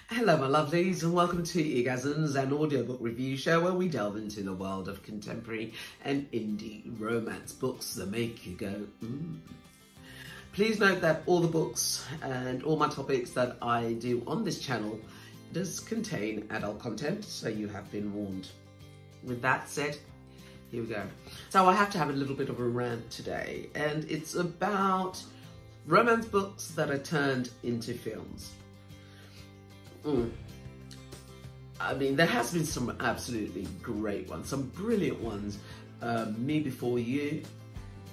Hello my lovelies and welcome to Egasms, an audiobook review show where we delve into the world of contemporary and indie romance books that make you go Please note that all the books and all my topics that I do on this channel does contain adult content, so you have been warned. With that said, here we go. So I have to have a little bit of a rant today, and it's about romance books that are turned into films. I mean, there has been some absolutely great ones, some brilliant ones. Me Before You.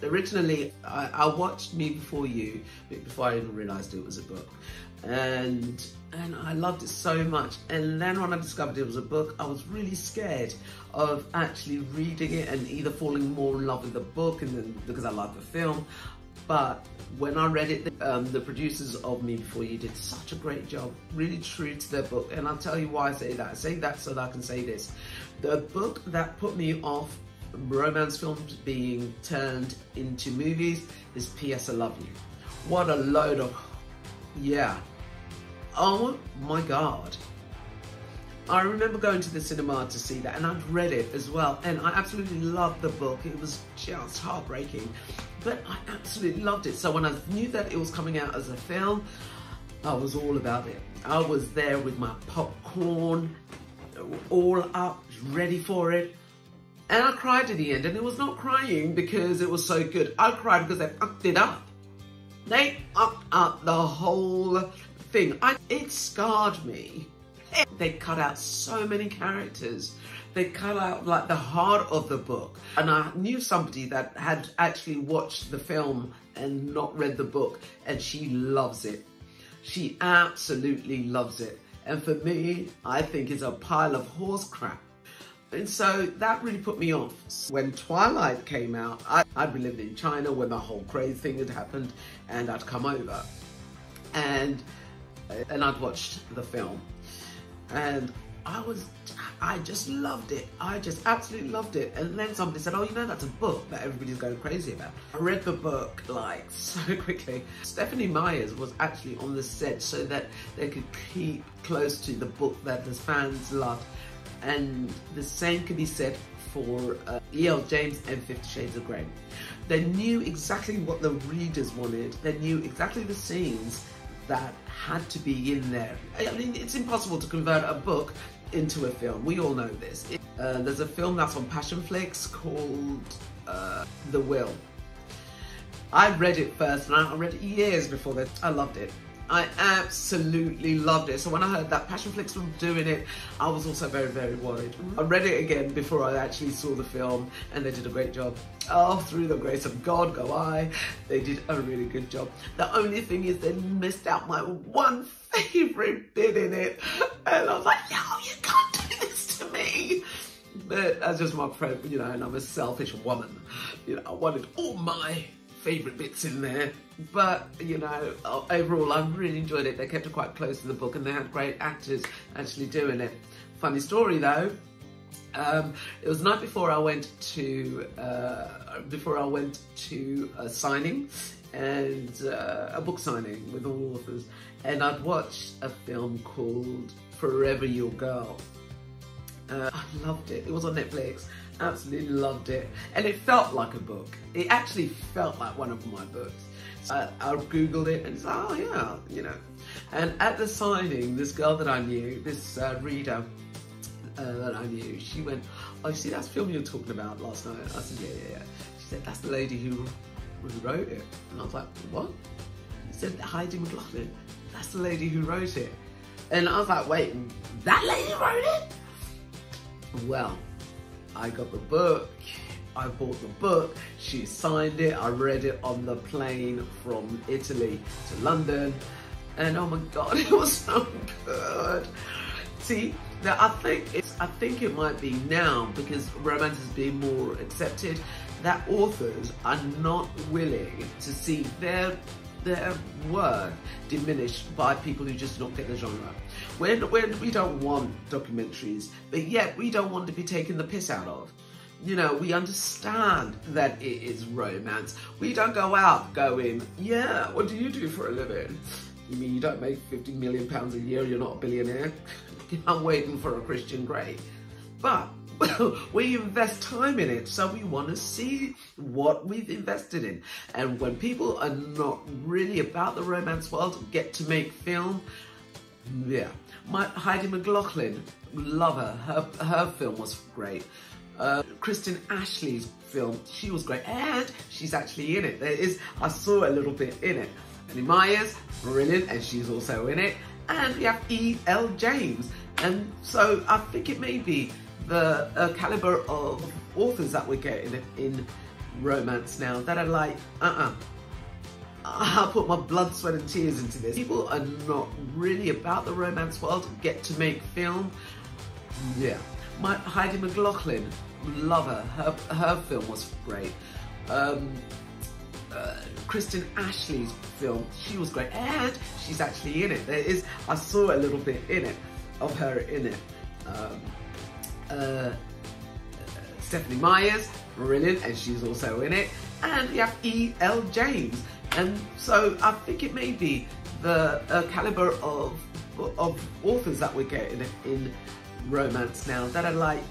Originally, I watched Me Before You before I even realised it was a book, and I loved it so much. And then when I discovered it was a book, I was really scared of actually reading it and either falling more in love with the book and then because I loved the film. But when I read it, the producers of Me Before You did such a great job, really true to their book. And I'll tell you why I say that. I say that so that I can say this. The book that put me off romance films being turned into movies is P.S. I Love You. What a load of, yeah. Oh my God. I remember going to the cinema to see that, and I'd read it as well, and I absolutely loved the book. It was just heartbreaking, but I absolutely loved it. So when I knew that it was coming out as a film, I was all about it. I was there with my popcorn, all up, ready for it. And I cried at the end, and it was not crying because it was so good. I cried because they fucked it up. They fucked up the whole thing. It scarred me. They cut out so many characters. They cut out like the heart of the book. And I knew somebody that had actually watched the film and not read the book, and she loves it. She absolutely loves it. And for me, I think it's a pile of horse crap. And so that really put me off. When Twilight came out, I'd been living in China when the whole craze thing had happened, and I'd come over and I'd watched the film. And I just loved it. I just absolutely loved it. And then somebody said, oh, you know, that's a book that everybody's going crazy about. I read the book like so quickly. Stephanie Meyers was actually on the set so that they could keep close to the book that the fans loved. And the same can be said for E.L. James and 50 Shades of Grey. They knew exactly what the readers wanted. They knew exactly the scenes that had to be in there. I mean, it's impossible to convert a book into a film. We all know this. There's a film that's on Passionflix called The Will. I read it first, and I read it years before that. I loved it. I absolutely loved it. So when I heard that Passionflix was doing it, I was also very, very worried. I read it again before I actually saw the film, and they did a great job. Oh, through the grace of God go I. They did a really good job. The only thing is they missed out my one favourite bit in it. And I was like, no, you can't do this to me. But that's just my friend, you know, and I'm a selfish woman. You know, I wanted all my favourite bits in there. But, you know, overall, I really enjoyed it. They kept it quite close to the book, and they had great actors actually doing it. Funny story, though. It was the night before I went to a signing, and a book signing with all authors, and I'd watched a film called Forever Your Girl. I loved it. It was on Netflix. Absolutely loved it, and it felt like a book. It actually felt like one of my books. So I googled it, and it's like, oh yeah, you know. And at the signing, this girl that I knew, this reader that I knew, she went, oh, you see that film you were talking about last night? I said, yeah. She said, that's the lady who wrote it. And I was like, what? She said, Heidi McLaughlin. That's the lady who wrote it. And I was like, wait, that lady wrote it? Well, I got the book, I bought the book, she signed it, I read it on the plane from Italy to London, and oh my God, it was so good. See, I think it might be now, because romance is being more accepted, that authors are not willing to see their work diminished by people who just don't get the genre. When we don't want documentaries, but yet we don't want to be taken the piss out of. You know, we understand that it is romance. We don't go out going, yeah, what do you do for a living? You mean you don't make £50 million a year, you're not a billionaire? I'm waiting for a Christian Grey. But we invest time in it, so we want to see what we've invested in. And when people are not really about the romance world, get to make film, yeah. Heidi McLaughlin, love her. Her film was great. Kristen Ashley's film, she was great, and she's actually in it. I saw a little bit in it. Stephanie Meyer's brilliant, and she's also in it. And we have E.L. James, and so I think it may be the caliber of authors that we're getting in romance now that are like, I'll put my blood, sweat and tears into this. People are not really about the romance world, get to make film, yeah. Heidi McLaughlin, love her. Her film was great. Kristen Ashley's film, she was great, and she's actually in it. I saw a little bit in it, of her in it. Stephanie Meyer's brilliant, and she's also in it. And we have E.L. James, and so I think it may be the caliber of authors that we're getting in romance now that are like,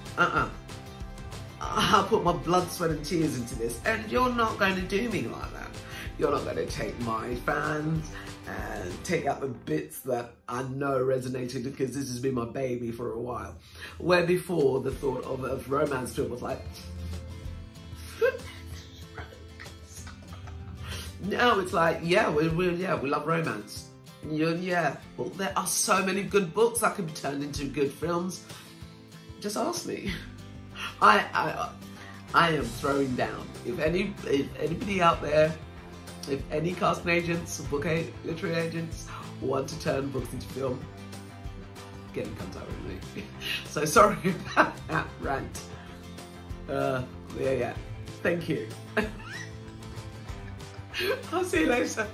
I'll put my blood, sweat and tears into this, and you're not going to do me like that. You're not going to take my fans and take out the bits that I know resonated, because this has been my baby for a while. Where before the thought of a romance film was like, now it's like, yeah, we love romance. Yeah, well, there are so many good books that can be turned into good films. Just ask me. I am throwing down. If anybody out there, if any casting agents, literary agents want to turn books into film, get in contact with me. So sorry about that rant. Yeah. Thank you. I'll see you later.